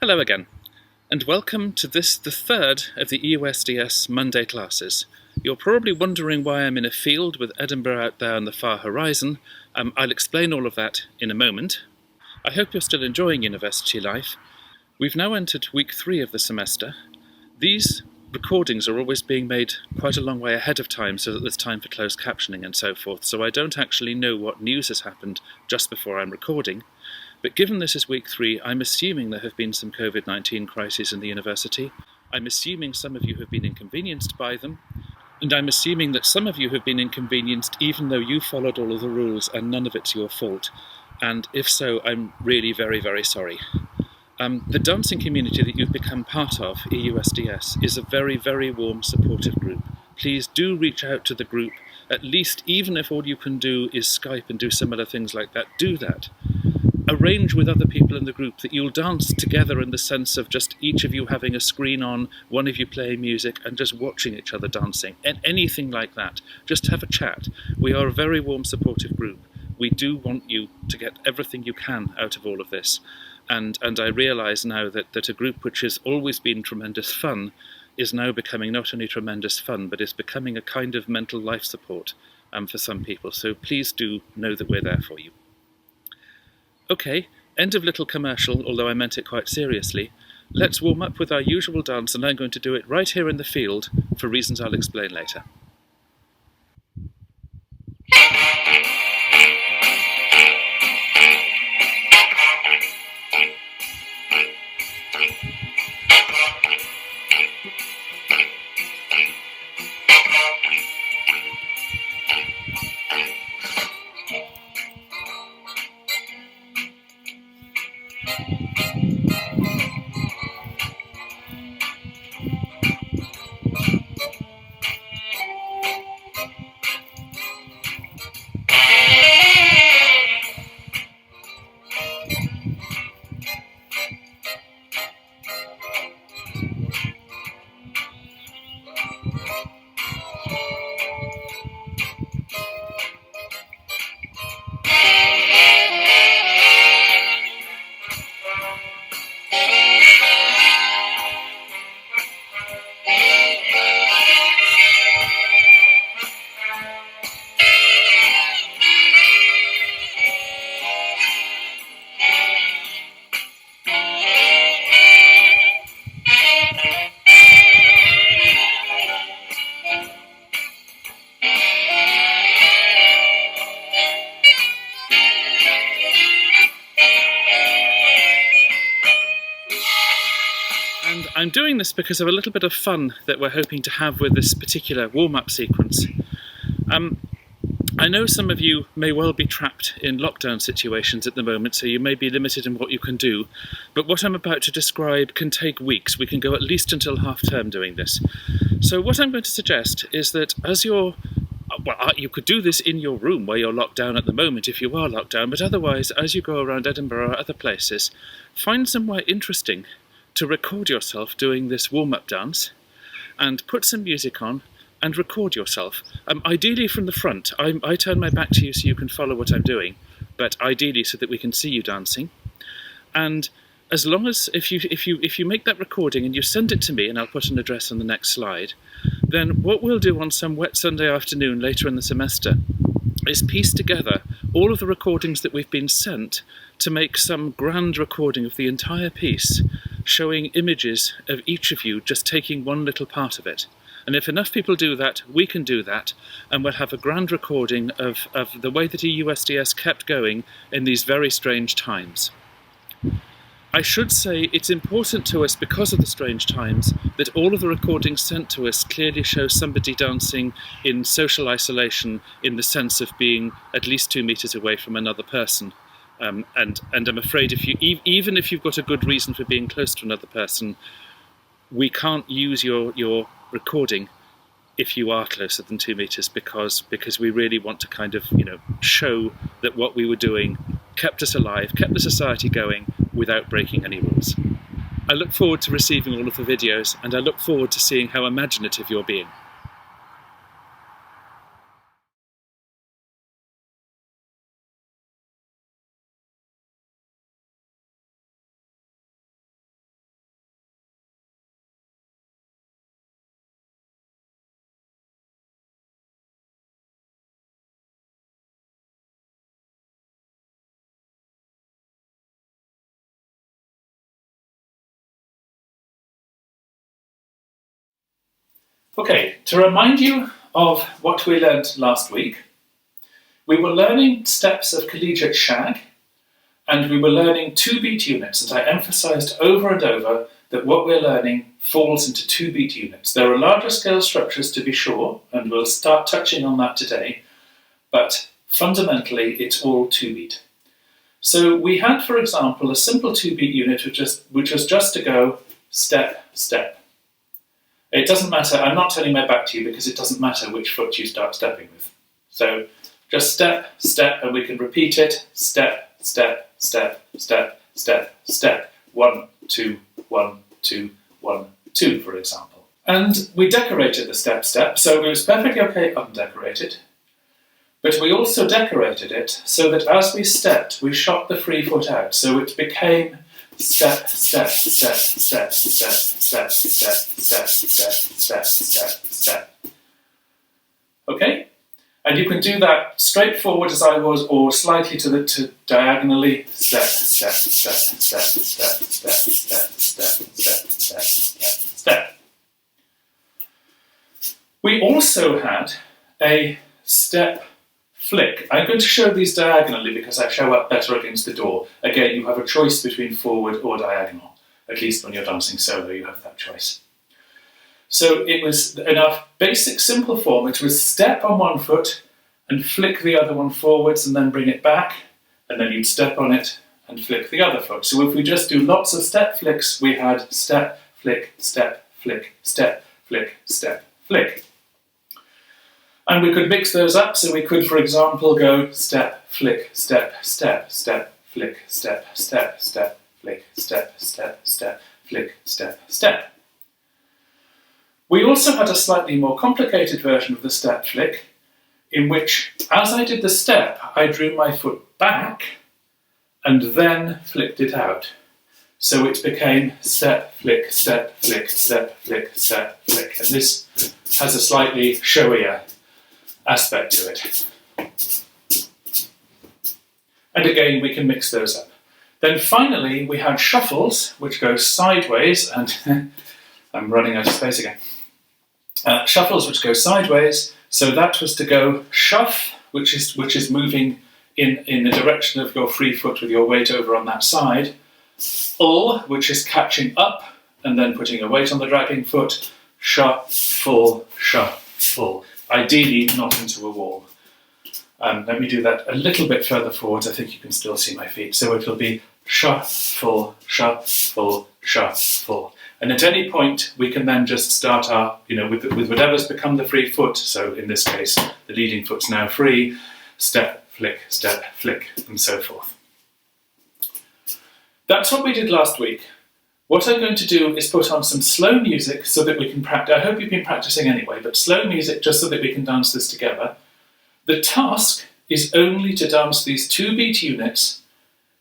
Hello again, and welcome to the third of the EUSDS Monday classes. You're probably wondering why I'm in a field with Edinburgh out there on the far horizon. I'll explain all of that in a moment. I hope you're still enjoying university life. We've now entered week 3 of the semester. These recordings are always being made quite a long way ahead of time so that there's time for closed captioning and so forth, so I don't actually know what news has happened just before I'm recording. But given this is week 3, I'm assuming there have been some COVID-19 crises in the university. I'm assuming some of you have been inconvenienced by them. And I'm assuming that some of you have been inconvenienced even though you followed all of the rules and none of it's your fault. And if so, I'm really very, very sorry. The dancing community that you've become part of, EUSDS, is a very, very warm, supportive group. Please do reach out to the group, at least even if all you can do is Skype and do similar things like that, do that. Arrange with other people in the group that you'll dance together in the sense of just each of you having a screen on, one of you playing music and just watching each other dancing, and anything like that. Just have a chat. We are a very warm, supportive group. We do want you to get everything you can out of all of this. And I realise now that a group which has always been tremendous fun is now becoming not only tremendous fun, but is becoming a kind of mental life support for some people. So please do know that we're there for you. Okay, end of little commercial, although I meant it quite seriously. Let's warm up with our usual dance, and I'm going to do it right here in the field for reasons I'll explain later. And I'm doing this because of a little bit of fun that we're hoping to have with this particular warm-up sequence. I know some of you may well be trapped in lockdown situations at the moment, so you may be limited in what you can do, but what I'm about to describe can take weeks. We can go at least until half-term doing this. So what I'm going to suggest is that as you're you could do this in your room where you're locked down at the moment if you are locked down, but otherwise, as you go around Edinburgh or other places, find somewhere interesting to record yourself doing this warm-up dance and put some music on and record yourself. Ideally from the front. I turn my back to you so you can follow what I'm doing, but ideally so that we can see you dancing. And as long as if you make that recording and you send it to me, and I'll put an address on the next slide, then what we'll do on some wet Sunday afternoon later in the semester is piece together all of the recordings that we've been sent to make some grand recording of the entire piece, showing images of each of you just taking one little part of it. And if enough people do that, we can do that, and we'll have a grand recording of the way that EUSDS kept going in these very strange times. I should say it's important to us because of the strange times that all of the recordings sent to us clearly show somebody dancing in social isolation in the sense of being at least 2 meters away from another person. And I'm afraid even if you've got a good reason for being close to another person, we can't use your recording if you are closer than 2 meters because we really want to kind of show that what we were doing kept us alive, kept the society going without breaking any rules. I look forward to receiving all of the videos, and I look forward to seeing how imaginative you're being. Okay, to remind you of what we learned last week, we were learning steps of collegiate shag, and we were learning 2-beat units, and I emphasised over and over that what we're learning falls into 2-beat units. There are larger scale structures to be sure, and we'll start touching on that today, but fundamentally it's all 2-beat. So we had, for example, a simple 2-beat unit which was just to go step, step. It doesn't matter, I'm not turning my back to you because it doesn't matter which foot you start stepping with. So just step, step, and we can repeat it, step, step, step, step, step, step. 1, 2, 1, 2, 1, 2, for example. And we decorated the step, step, so it was perfectly okay undecorated. But we also decorated it so that as we stepped, we shot the free foot out. So it became step, step, step, step, step, step, step, step, step, step, step, step. Okay? And you can do that straight forward as I was, or slightly to diagonally. Step, step, step, step, step, step, step, step, step, step, step, step. We also had a step flick. I'm going to show these diagonally because I show up better against the door. Again, you have a choice between forward or diagonal. At least when you're dancing solo, you have that choice. So it was, in our basic simple form, it was step on one foot and flick the other one forwards and then bring it back, and then you'd step on it and flick the other foot. So if we just do lots of step flicks, we had step, flick, step, flick, step, flick, step, flick. And we could mix those up, so we could, for example, go step, flick, step, step, step, flick, step, step, step, flick, step, step, step, flick, step, step. We also had a slightly more complicated version of the step flick, in which, as I did the step, I drew my foot back and then flicked it out. So it became step, flick, step, flick, step, flick, step, flick. And this has a slightly showier aspect to it. And again, we can mix those up. Then finally, we had shuffles, which go sideways, and I'm running out of space again. Shuffles, which go sideways, so that was to go shuff, which is moving in the direction of your free foot with your weight over on that side. Ul, which is catching up and then putting a weight on the dragging foot. Shuffle, shuffle. Ideally not into a wall. Let me do that a little bit further forwards. I think you can still see my feet. So it will be shuffle, shuffle, shuffle. And at any point, we can then just start our, with whatever's become the free foot. So in this case, the leading foot's now free. Step, flick, and so forth. That's what we did last week. What I'm going to do is put on some slow music so that we can practice. I hope you've been practicing anyway, but slow music just so that we can dance this together. The task is only to dance these 2-beat units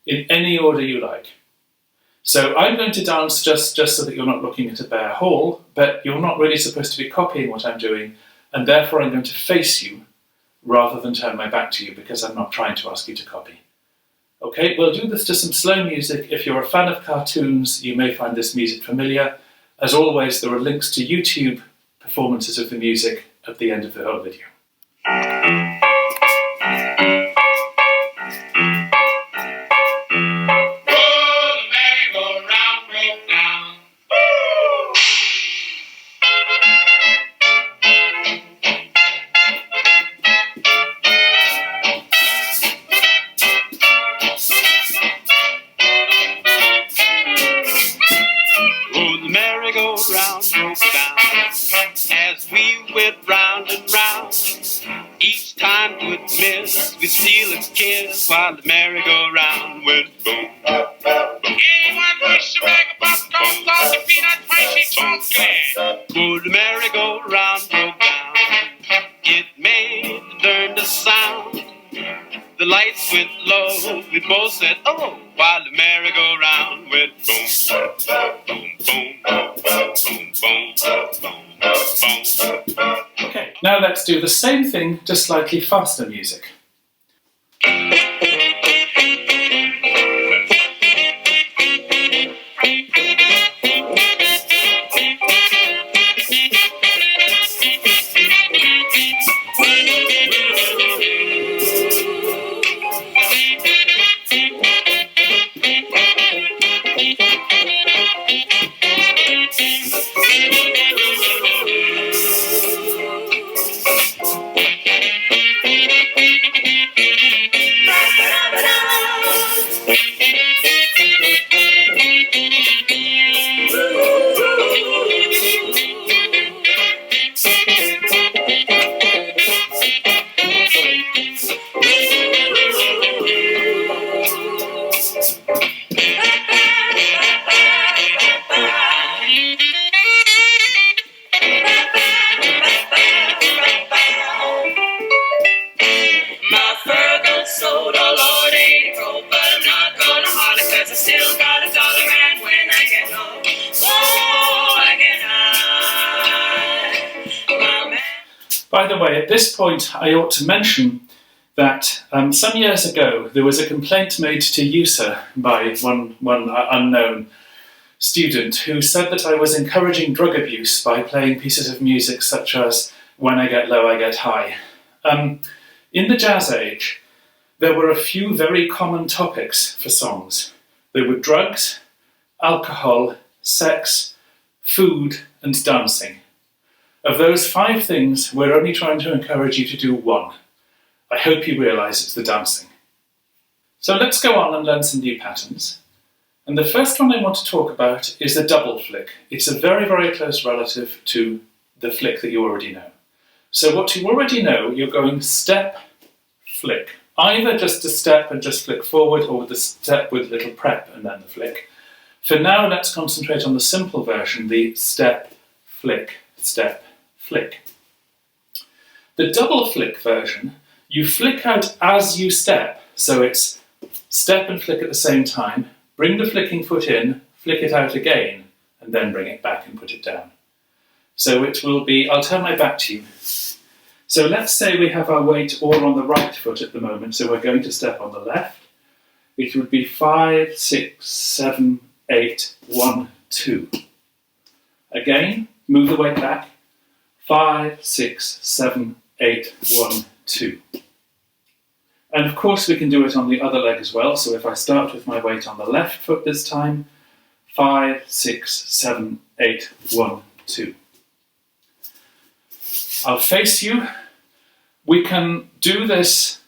in any order you like. So I'm going to dance just so that you're not looking at a bare hole, but you're not really supposed to be copying what I'm doing, and therefore I'm going to face you rather than turn my back to you because I'm not trying to ask you to copy. Okay, we'll do this to some slow music. If you're a fan of cartoons, you may find this music familiar. As always, there are links to YouTube performances of the music at the end of the whole video. We steal a kiss while the merry-go-round went boom, boom, boom. Anyone wish a bag of popcorn, sauce, and peanut spicy chocolate? Oh, the merry-go-round broke down. It made the darndest sound. The lights went low. We both said, oh, while the merry-go-round went boom, boom, boom, boom, boom, boom, boom, boom. Okay, now let's do the same thing to slightly faster music. By the way, at this point, I ought to mention that some years ago there was a complaint made to EUSA by one unknown student who said that I was encouraging drug abuse by playing pieces of music such as "When I Get Low, I Get High." In the jazz age, there were a few very common topics for songs. There were drugs, alcohol, sex, food, and dancing. Of those 5 things, we're only trying to encourage you to do 1. I hope you realise it's the dancing. So let's go on and learn some new patterns. And the first one I want to talk about is the double flick. It's a very, very close relative to the flick that you already know. So what you already know, you're going step, flick. Either just a step and just flick forward, or with a step with a little prep and then the flick. For now, let's concentrate on the simple version, the step, flick, step, flick. The double flick version, you flick out as you step, so it's step and flick at the same time, bring the flicking foot in, flick it out again, and then bring it back and put it down. So it will be, I'll turn my back to you. So let's say we have our weight all on the right foot at the moment, so we're going to step on the left. It would be 5, 6, 7, 8, 1, 2. Again, move the weight back. 5, 6, 7, 8, 1, 2. And of course we can do it on the other leg as well. So if I start with my weight on the left foot this time, 5, 6, 7, 8, 1, 2. I'll face you. We can do this,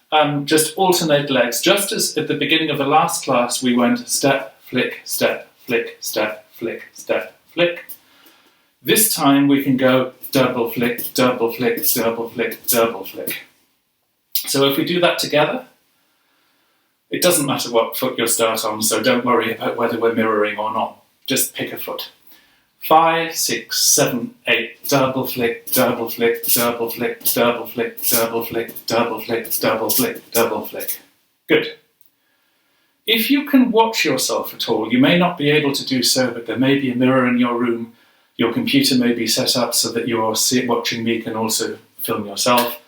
just alternate legs. Just as at the beginning of the last class we went step, flick, step, flick, step, flick, step, flick. This time we can go double flick, double flick, double flick, double flick. So if we do that together, it doesn't matter what foot you'll start on, so don't worry about whether we're mirroring or not. Just pick a foot. 5, 6, 7, 8, double flick, double flick, double flick, double flick, double flick, double flick, double flick, double flick. Good. If you can watch yourself at all, you may not be able to do so, but there may be a mirror in your room. Your computer may be set up so that you're watching me can also film yourself.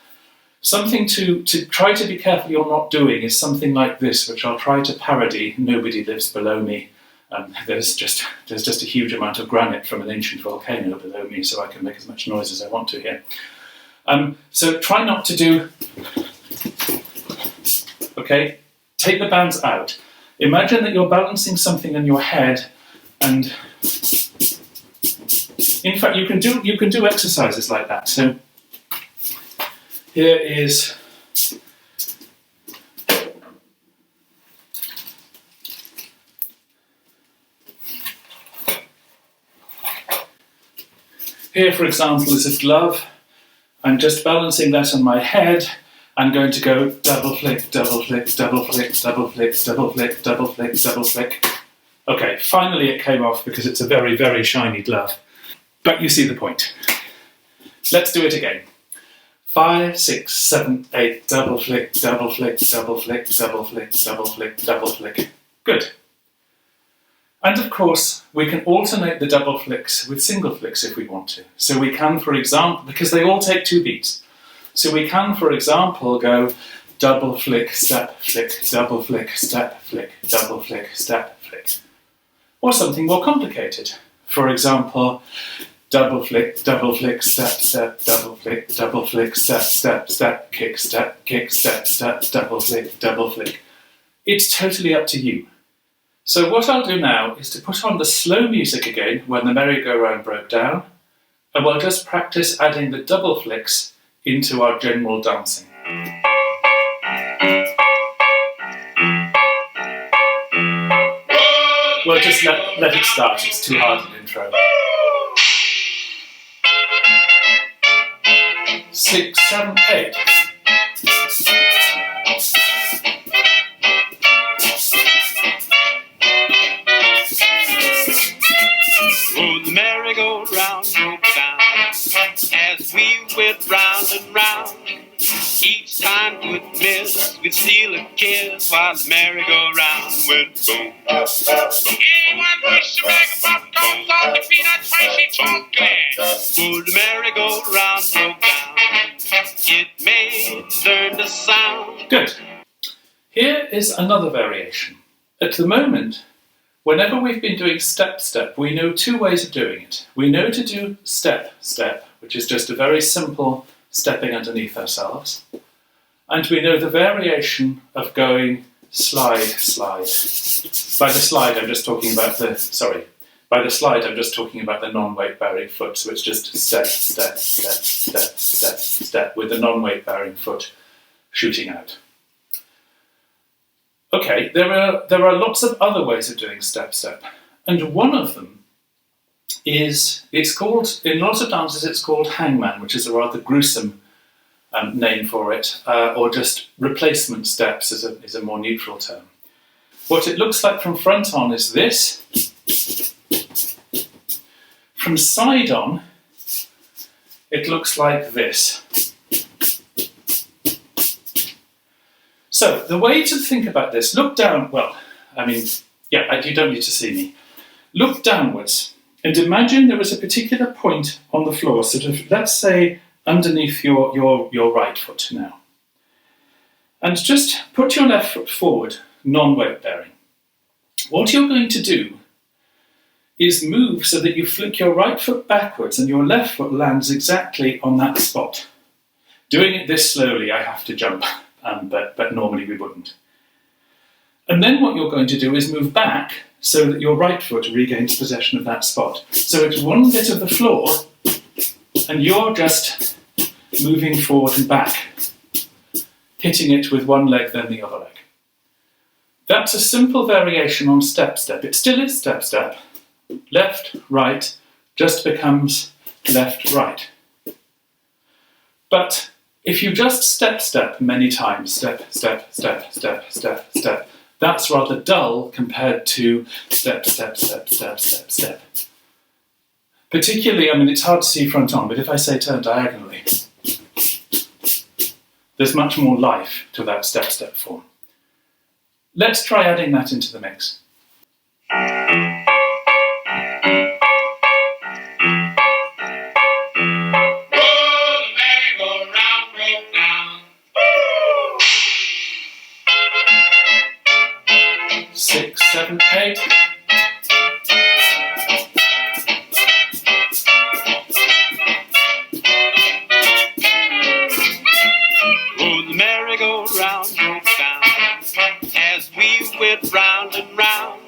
Something to try to be careful you're not doing is something like this, which I'll try to parody. Nobody lives below me. There's just a huge amount of granite from an ancient volcano below me, so I can make as much noise as I want to here. So try not to do... Okay, take the bands out. Imagine that you're balancing something on your head, and in fact you can do exercises like that. So here is... Here, for example, is a glove. I'm just balancing that on my head. I'm going to go double flick, double flick, double flick, double flick, double flick, double flick, double flick. Okay, finally it came off because it's a very, very shiny glove. But you see the point. Let's do it again. 5, 6, 7, 8, double flick, double flick, double flick, double flick, double flick, double flick. Good. And of course, we can alternate the double flicks with single flicks if we want to. So we can, for example, because they all take 2 beats. So we can, for example, go double flick, step, flick, double flick, step, flick, double flick, step, flick. Or something more complicated. For example, double flick, step, step, double flick, step, step, step, kick, step, step, double flick. It's totally up to you. So what I'll do now is to put on the slow music again when the merry-go-round broke down, and we'll just practice adding the double flicks into our general dancing. We'll just let it start, it's too hard an intro. 6, 7, 8. Oh, the merry-go-round broke down as we went round and round. Each time we'd miss, we'd steal a kiss while the merry-go-round went boom. Anyone wish a bag of popcorn, salty peanuts, spicy chocolate? Oh, the merry-go-round broke down It may learn the sound. Good. Here is another variation. At the moment, whenever we've been doing step-step, we know two ways of doing it. We know to do step-step, which is just a very simple stepping underneath ourselves. And we know the variation of going slide, slide. By the slide, I'm just talking about the non-weight bearing foot. So it's just step, step, step, step, step, step, with the non-weight bearing foot shooting out. Okay, there are lots of other ways of doing step-step. And one of them is, in lots of dances it's called hangman, which is a rather gruesome name for it, or just replacement steps is a more neutral term. What it looks like from front on is this. From side on, it looks like this. So the way to think about this, look down, you don't need to see me. Look downwards and imagine there is a particular point on the floor, sort of, let's say, underneath your right foot now. And just put your left foot forward, non-weight bearing. What you're going to do is move so that you flick your right foot backwards and your left foot lands exactly on that spot. Doing it this slowly, I have to jump, but normally we wouldn't. And then what you're going to do is move back so that your right foot regains possession of that spot. So it's one bit of the floor, and you're just moving forward and back, hitting it with one leg, then the other leg. That's a simple variation on step-step. It still is step-step. Left, right, just becomes left, right. But if you just step-step many times, step, step, step, step, step, step, that's rather dull compared to step, step, step, step, step, step. Particularly, it's hard to see front on, but if I say turn diagonally, there's much more life to that step-step form. Let's try adding that into the mix. Six, seven, eight. Oh, the merry-go-round broke down as we went round and round.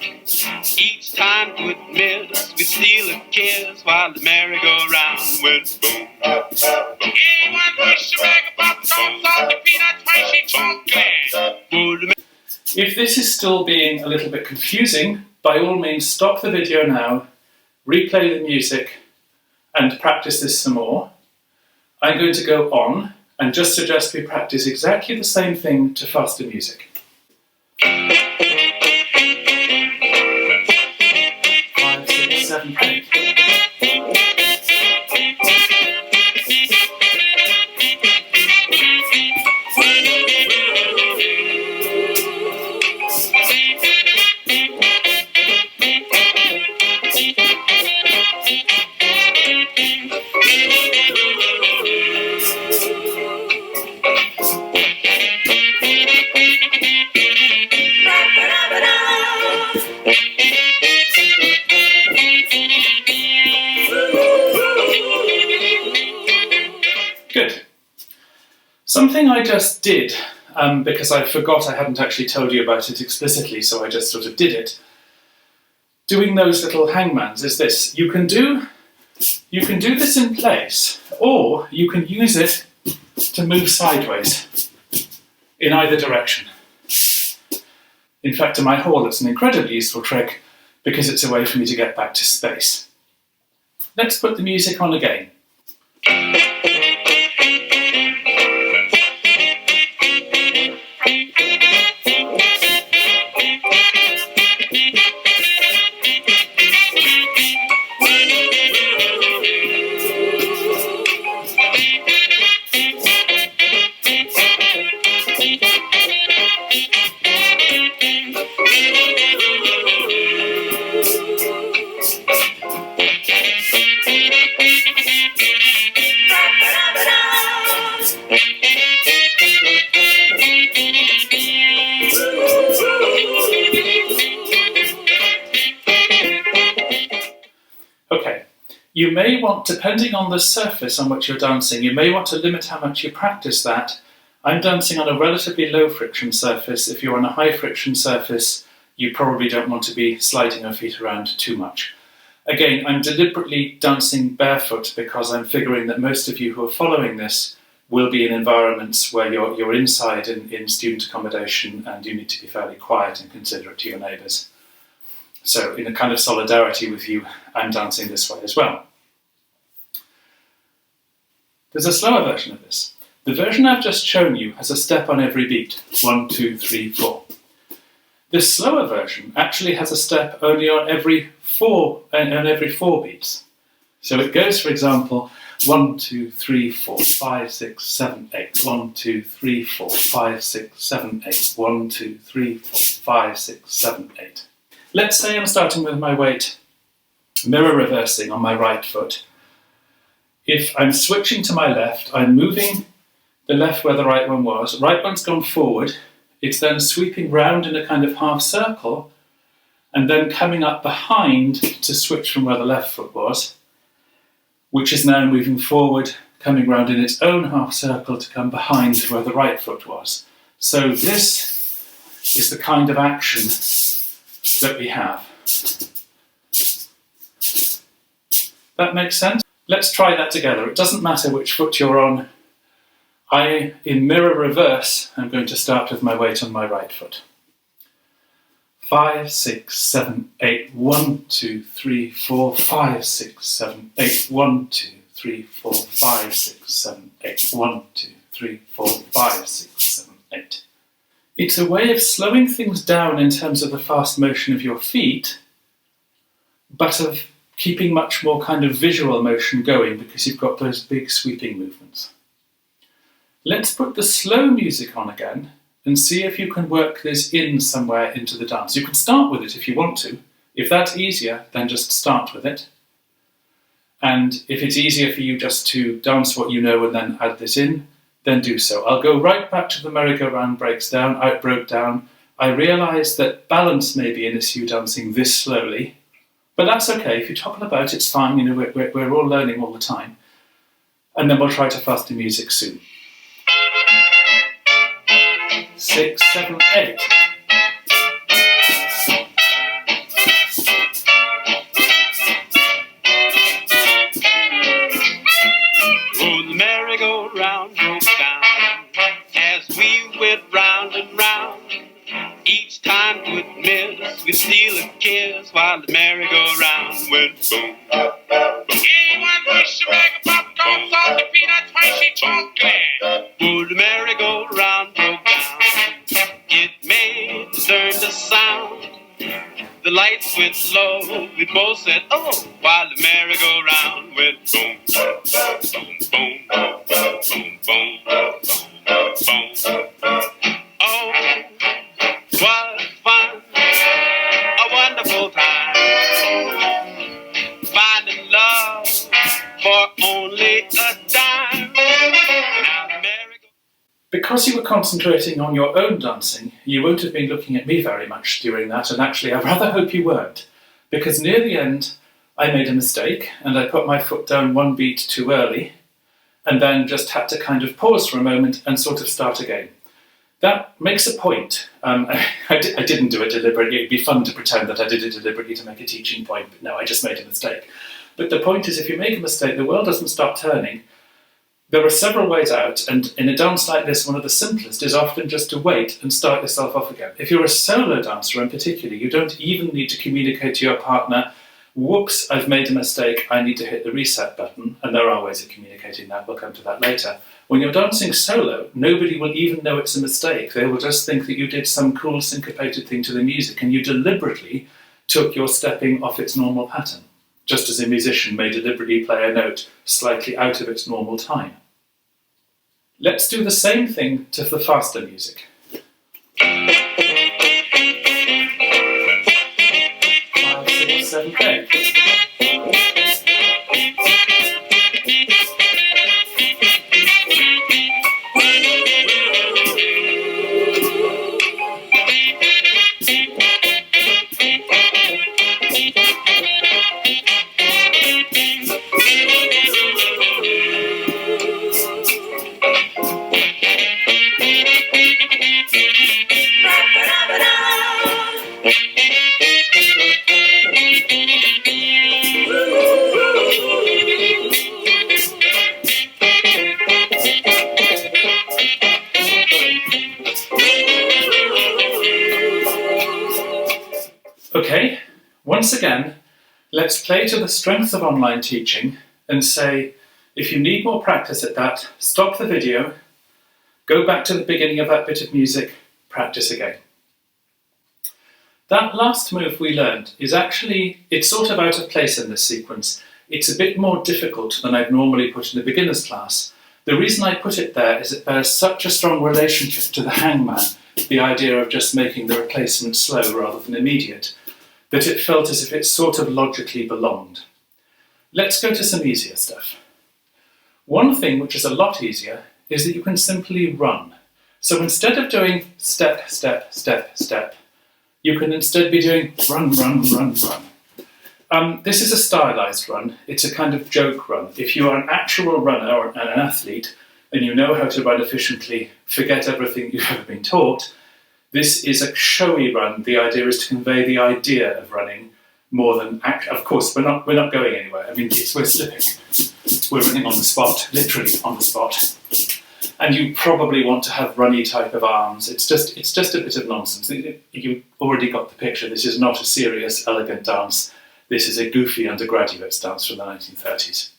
Each time would miss, we'd steal a kiss while the merry-go-round went boom. Anyone wish to bag of popcorn, salty peanuts, crunchy chocolate? If this is still being a little bit confusing, by all means stop the video now, replay the music and practice this some more. I'm going to go on and just suggest we practice exactly the same thing to faster music. 5, 6, 7, 8. Good. Something I just did, because I forgot I hadn't actually told you about it explicitly, so I just sort of did it. Doing those little hangmans is this. You can do this in place, or you can use it to move sideways in either direction. In fact, in my hall, it's an incredibly useful trick because it's a way for me to get back to space. Let's put the music on again. You may want, depending on the surface on which you're dancing, you may want to limit how much you practice that. I'm dancing on a relatively low friction surface. If you're on a high friction surface, you probably don't want to be sliding your feet around too much. Again, I'm deliberately dancing barefoot because I'm figuring that most of you who are following this will be in environments where you're inside in student accommodation and you need to be fairly quiet and considerate to your neighbours. So in a kind of solidarity with you, I'm dancing this way as well. There's a slower version of this. The version I've just shown you has a step on every beat. 1, 2, 3, 4. This slower version actually has a step only on every four beats. So it goes, for example, 1, 2, 3, 4, 5, 6, 7, 8. 1, 2, 3, 4, 5, 6, 7, 8. 1, 2, 3, 4, 5, 6, 7, 8. Let's say I'm starting with my weight mirror reversing on my right foot. If I'm switching to my left, I'm moving the left where the right one was. Right one's gone forward. It's then sweeping round in a kind of half circle and then coming up behind to switch from where the left foot was, which is now moving forward, coming round in its own half circle to come behind where the right foot was. So this is the kind of action that we have. That makes sense? Let's try that together. It doesn't matter which foot you're on. In mirror reverse, I'm going to start with my weight on my right foot. 5, 6, 7, 8. 1, 2, 3, 4, 5, 6, 7, 8. 1, 2, 3, 4, 5, 6, 7, 8. 1, 2, 3, 4, 5, 6, 7, 8. It's a way of slowing things down in terms of the fast motion of your feet, but of keeping much more kind of visual motion going because you've got those big sweeping movements. Let's put the slow music on again and see if you can work this in somewhere into the dance. You can start with it if you want to. If that's easier, then just start with it. And if it's easier for you just to dance what you know and then add this in, then do so. I'll go right back to the merry-go-round breaks down. I broke down. I realised that balance may be an issue dancing this slowly, but that's okay. If you topple about, it's fine. You know, we're all learning all the time. And then we'll try to faster music soon. 6, 7, 8. Oh, the merry-go-round broke down as we went round and round. Each time we'd miss, we'd steal a kiss while the merry-go-round went boom. Anyone wish a bag of popcorn, salty peanuts, spicy chocolate? Oh, the merry-go-round broke down. It made the turn to sound. The lights went low. We both said, oh, while the merry-go-round went boom, boom, boom, boom, boom, boom, boom. Oh, what fun, a wonderful time, finding love for only a dime. Now the merry-go. Because you were concentrating on your own dancing, you won't have been looking at me very much during that, and actually I rather hope you weren't, because near the end I made a mistake and I put my foot down one beat too early and then just had to kind of pause for a moment and sort of start again. That makes a point. I didn't do it deliberately. It'd be fun to pretend that I did it deliberately to make a teaching point, but no, I just made a mistake. But the point is, if you make a mistake, the world doesn't stop turning. There are several ways out, and in a dance like this, one of the simplest is often just to wait and start yourself off again. If you're a solo dancer in particular, you don't even need to communicate to your partner, whoops, I've made a mistake, I need to hit the reset button, and there are ways of communicating that, we'll come to that later. When you're dancing solo, nobody will even know it's a mistake. They will just think that you did some cool syncopated thing to the music and you deliberately took your stepping off its normal pattern, just as a musician may deliberately play a note slightly out of its normal time. Let's do the same thing to the faster music. 5, 6, 7, 8. Okay, once again, let's play to the strength of online teaching and say, if you need more practice at that, stop the video, go back to the beginning of that bit of music, practice again. That last move we learned is actually, it's sort of out of place in this sequence. It's a bit more difficult than I'd normally put in a beginner's class. The reason I put it there is it bears such a strong relationship to the hangman, the idea of just making the replacement slow rather than immediate, that it felt as if it sort of logically belonged. Let's go to some easier stuff. One thing which is a lot easier is that you can simply run. So instead of doing step, step, step, step, you can instead be doing run, run, run, run. This is a stylized run. It's a kind of joke run. If you are an actual runner or an athlete and you know how to run efficiently, forget everything you've ever been taught, this is a showy run. The idea is to convey the idea of running more than act. Of course, we're not going anywhere. I mean, we're slipping. We're running on the spot, literally on the spot. And you probably want to have runny type of arms. It's just a bit of nonsense. You've already got the picture. This is not a serious, elegant dance. This is a goofy undergraduate's dance from the 1930s.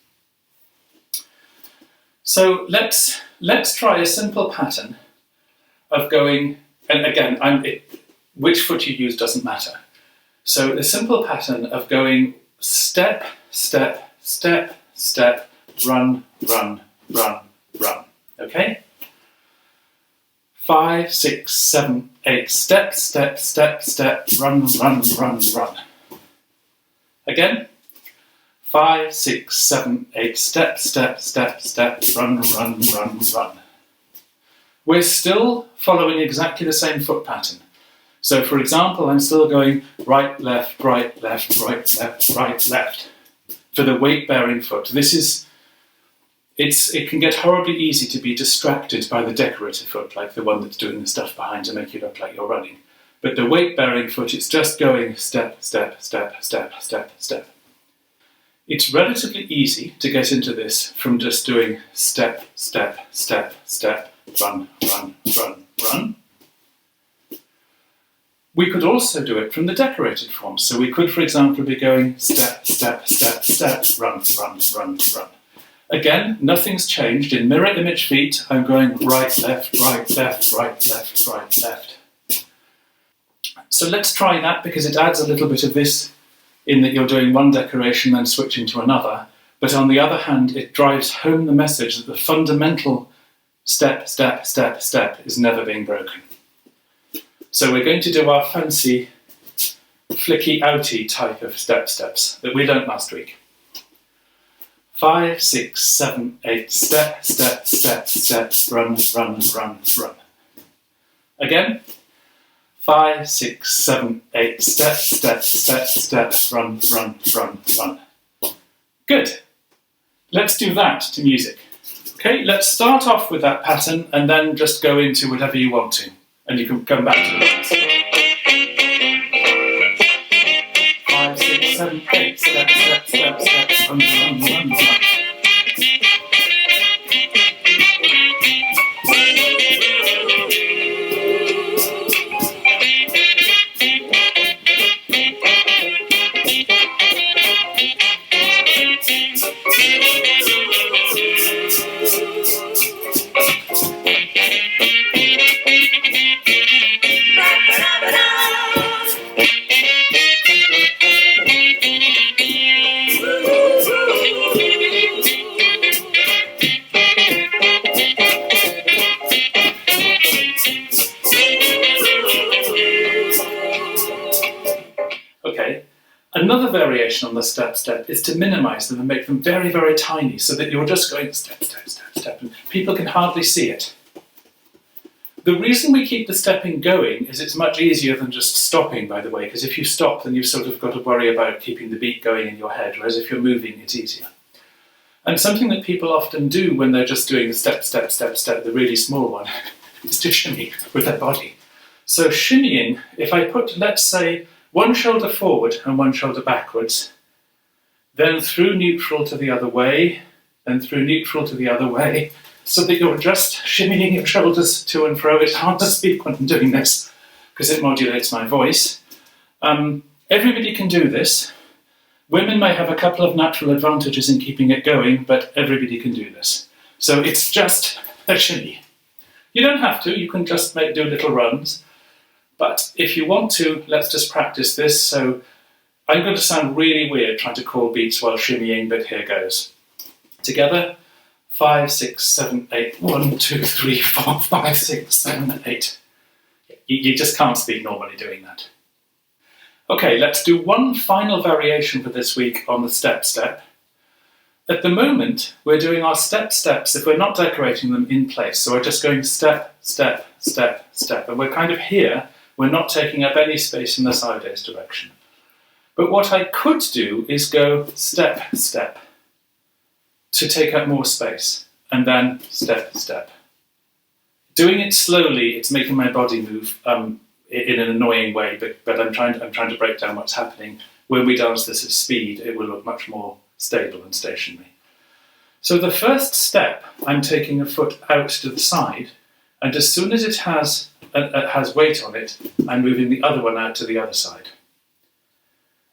So let's try a simple pattern of going, and again, which foot you use doesn't matter. So a simple pattern of going step, step, step, step, run, run, run, run. Okay? 5, 6, 7, 8, step, step, step, step, run, run, run, run. Again, 5, 6, 7, 8, step, step, step, step, run, run, run, run. We're still following exactly the same foot pattern. So for example, I'm still going right, left, right, left, right, left, right, left for the weight-bearing foot. It can get horribly easy to be distracted by the decorative foot, like the one that's doing the stuff behind to make you look like you're running. But the weight-bearing foot, it's just going step, step, step, step, step, step. It's relatively easy to get into this from just doing step, step, step, step, run, run, run, run. We could also do it from the decorated form. So we could, for example, be going step, step, step, step, run, run, run, run. Again, nothing's changed. In mirror image feet, I'm going right, left, right, left, right, left, right, left. So let's try that because it adds a little bit of this in that you're doing one decoration and switching to another. But on the other hand, it drives home the message that the fundamental step, step, step, step is never being broken. So we're going to do our fancy flicky outy type of steps that we learnt last week. 5, 6, 7, 8, step, step, step, step, run, run, run, run. Again. 5, 6, 7, 8, step, step, step, step, run, run, run, run. Good. Let's do that to music. Okay, let's start off with that pattern and then just go into whatever you want to. And you can come back to the rest. 5, 6, 7, 8, step, step, step, step, run, run, run, run. Another variation on the step is to minimize them and make them very, very tiny so that you're just going step, step, step, step, and people can hardly see it. The reason we keep the stepping going is it's much easier than just stopping, by the way, because if you stop, then you've sort of got to worry about keeping the beat going in your head, whereas if you're moving, it's easier. And something that people often do when they're just doing the step, step, step, step, the really small one, is to shimmy with their body. So shimmying, if I put, let's say, one shoulder forward and one shoulder backwards, then through neutral to the other way, then through neutral to the other way, so that you're just shimmying your shoulders to and fro. It's hard to speak when I'm doing this because it modulates my voice. Everybody can do this. Women may have a couple of natural advantages in keeping it going, but everybody can do this. So it's just a shimmy. You don't have to, you can just do little runs. But if you want to, let's just practice this. So I'm going to sound really weird trying to call beats while shimmying, but here goes. Together, 5, 6, 7, 8. 1, 2, 3, 4, 5, 6, 7, 8. You just can't speak normally doing that. Okay, let's do one final variation for this week on the step-step. At the moment, we're doing our step-steps if we're not decorating them in place. So we're just going step, step, step, step. And we're kind of here. We're not taking up any space in the sideways direction. But what I could do is go step, step to take up more space. And then step, step. Doing it slowly, it's making my body move in an annoying way, but I'm trying to break down what's happening. When we dance this at speed, it will look much more stable and stationary. So the first step, I'm taking a foot out to the side, and as soon as it has weight on it, I'm moving the other one out to the other side.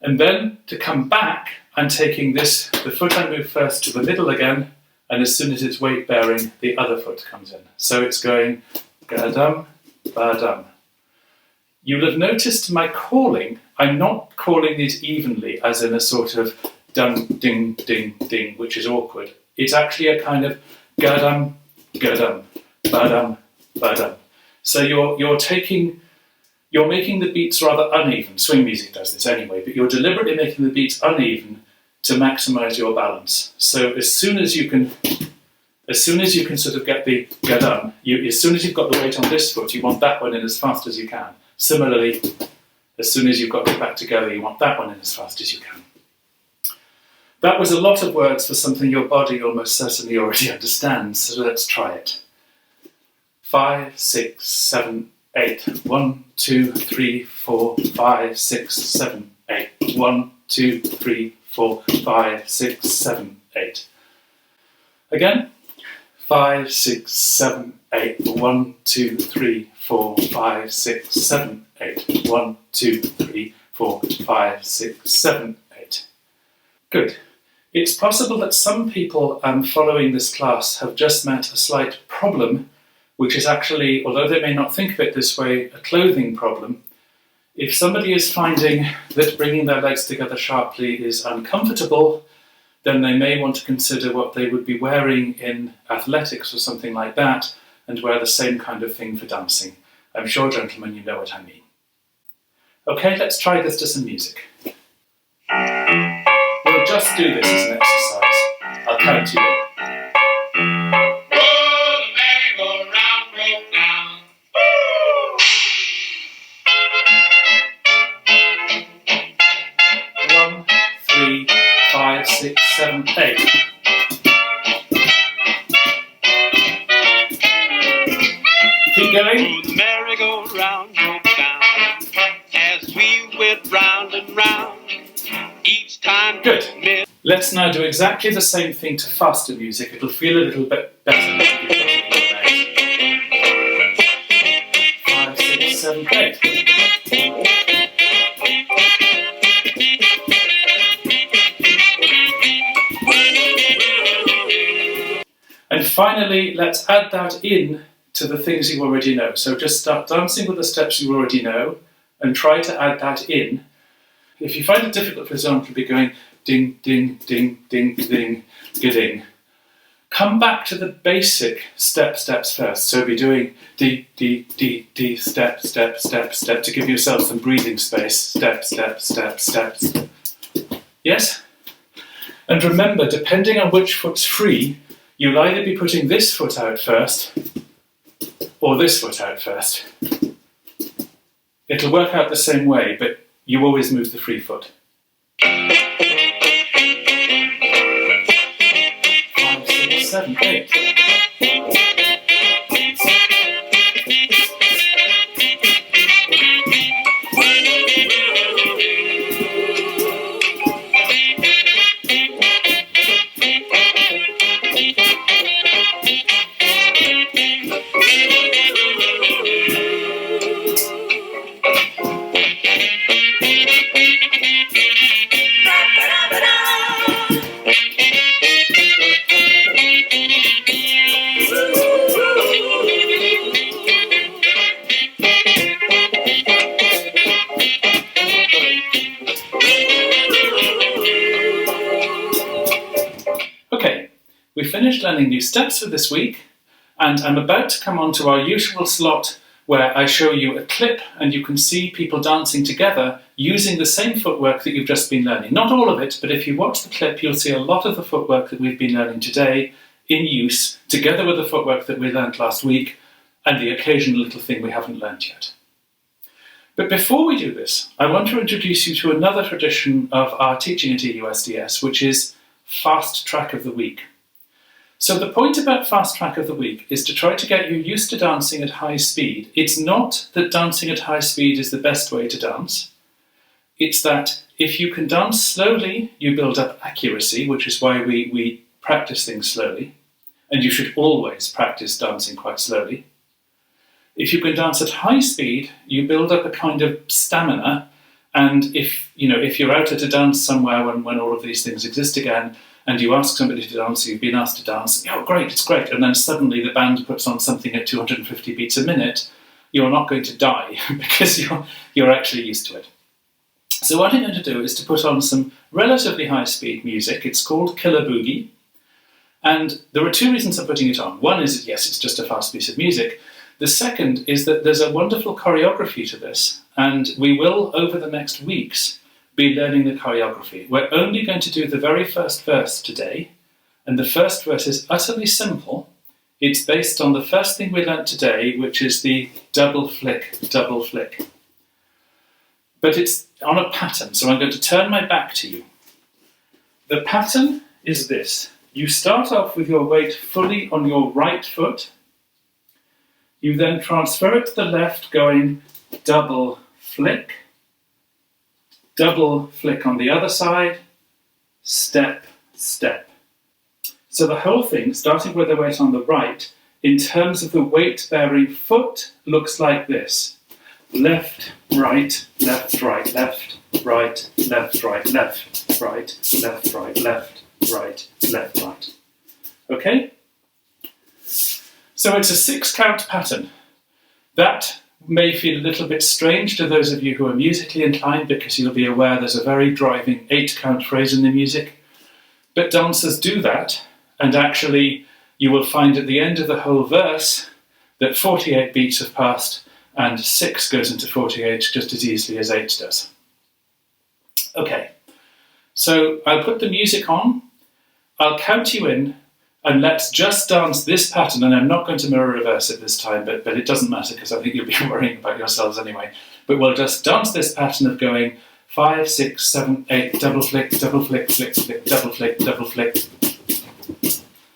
And then to come back, I'm taking the foot I move first to the middle again, and as soon as it's weight bearing, the other foot comes in. So it's going ga-dum, ba-dum. You'll have noticed my calling, I'm not calling these evenly as in a sort of dum, ding, ding, ding, which is awkward. It's actually a kind of ga-dum, ga-dum, ba-dum, ba-dum. So you're making the beats rather uneven. Swing music does this anyway, but you're deliberately making the beats uneven to maximize your balance. So as soon as you can sort of get the ga-dum, as soon as you've got the weight on this foot, you want that one in as fast as you can. Similarly, as soon as you've got it back together, you want that one in as fast as you can. That was a lot of words for something your body almost certainly already understands, so let's try it. 5, 6, 7, 8. 1, 2, 3, 4, 5, 6, 7, 8. 1, 2, 3, 4, 5, 6, 7, 8. Again. 5, 6, 7, 8. 1, 2, 3, 4, 5, 6, 7, 8. 1, 2, 3, 4, 5, 6, 7, 8. Good. It's possible that some people following this class have just met a slight problem, which is actually, although they may not think of it this way, a clothing problem. If somebody is finding that bringing their legs together sharply is uncomfortable, then they may want to consider what they would be wearing in athletics or something like that, and wear the same kind of thing for dancing. I'm sure, gentlemen, you know what I mean. Okay, let's try this to some music. We'll just do this as an exercise. I'll count you in. Five, 6, 7, 8. Keep going. The merry-go-round broke down as we went round and round. Each time. Good. Let's now do exactly the same thing to faster music. It'll feel a little bit better. 5, 6, 7, 8. And finally, let's add that in to the things you already know. So just start dancing with the steps you already know and try to add that in. If you find it difficult, for example, be going ding, ding, ding, ding, ding, ding. Come back to the basic steps first. So be doing D, D, D, D, step, step, step, step to give yourself some breathing space. Step, step, step, step. Yes? And remember, depending on which foot's free, you'll either be putting this foot out first or this foot out first. It'll work out the same way, but you always move the free foot. 5, 6, 7, 8. finished learning new steps for this week, and I'm about to come on to our usual slot where I show you a clip and you can see people dancing together using the same footwork that you've just been learning. Not all of it, but if you watch the clip, you'll see a lot of the footwork that we've been learning today in use, together with the footwork that we learned last week and the occasional little thing we haven't learned yet. But before we do this, I want to introduce you to another tradition of our teaching at EUSDS, which is Fast Track of the Week. So the point about Fast Track of the Week is to try to get you used to dancing at high speed. It's not that dancing at high speed is the best way to dance. It's that if you can dance slowly, you build up accuracy, which is why we practice things slowly. And you should always practice dancing quite slowly. If you can dance at high speed, you build up a kind of stamina. And if you're out at a dance somewhere when all of these things exist again, and you ask somebody to dance, you've been asked to dance, oh great, it's great, and then suddenly the band puts on something at 250 beats a minute, you're not going to die because you're actually used to it. So what I'm going to do is to put on some relatively high-speed music. It's called Killer Boogie, and there are two reasons I'm putting it on. One is that, yes, it's just a fast piece of music. The second is that there's a wonderful choreography to this, and we will, over the next weeks, be learning the choreography. We're only going to do the very first verse today, and the first verse is utterly simple. It's based on the first thing we learnt today, which is the double flick, double flick. But it's on a pattern, so I'm going to turn my back to you. The pattern is this. You start off with your weight fully on your right foot. You then transfer it to the left, going double flick, double flick on the other side, step, step. So the whole thing, starting with the weight on the right, in terms of the weight-bearing foot, looks like this. Left, right, left, right, left, right, left, right, left, right, left, right, left, right, left, right. Okay? So it's a 6-count pattern. That may feel a little bit strange to those of you who are musically inclined because you'll be aware there's a very driving 8-count phrase in the music. But dancers do that, and actually you will find at the end of the whole verse that 48 beats have passed and 6 goes into 48 just as easily as 8 does. Okay, so I'll put the music on, I'll count you in, and let's just dance this pattern, and I'm not going to mirror reverse it this time, but it doesn't matter because I think you'll be worrying about yourselves anyway. But we'll just dance this pattern of going 5, 6, 7, 8, double flick, flick, flick, double flick, double flick.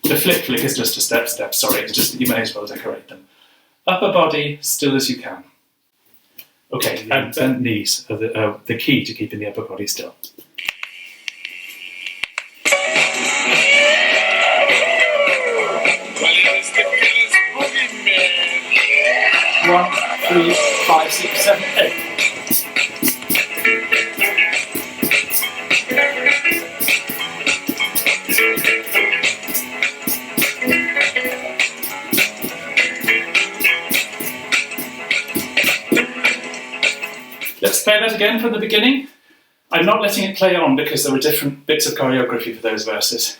The flick flick is just a step, sorry, it's just that you may as well decorate them. Upper body, still as you can. Okay, and bent knees are the key to keeping the upper body still. 1, 3, 5, 6, 7, 8. Let's play that again from the beginning. I'm not letting it play on because there are different bits of choreography for those verses.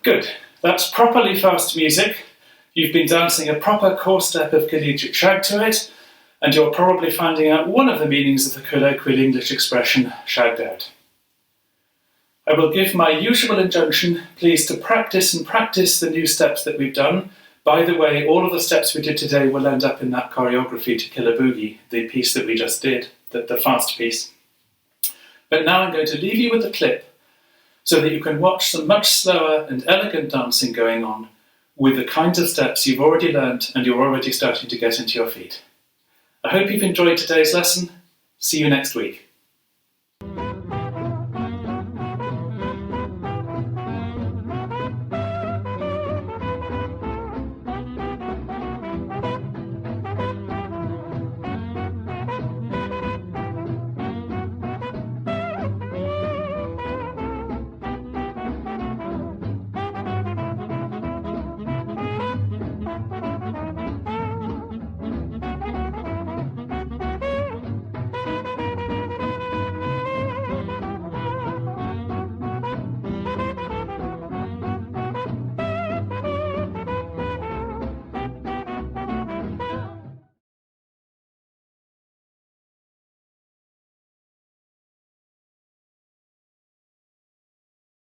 Good. That's properly fast music. You've been dancing a proper core step of collegiate shag to it, and you're probably finding out one of the meanings of the colloquial English expression shagged out. I will give my usual injunction, please, to practice and practice the new steps that we've done. By the way, all of the steps we did today will end up in that choreography to Killer Boogie, the piece that we just did, the fast piece. But now I'm going to leave you with the clip so that you can watch some much slower and elegant dancing going on with the kinds of steps you've already learnt and you're already starting to get into your feet. I hope you've enjoyed today's lesson. See you next week.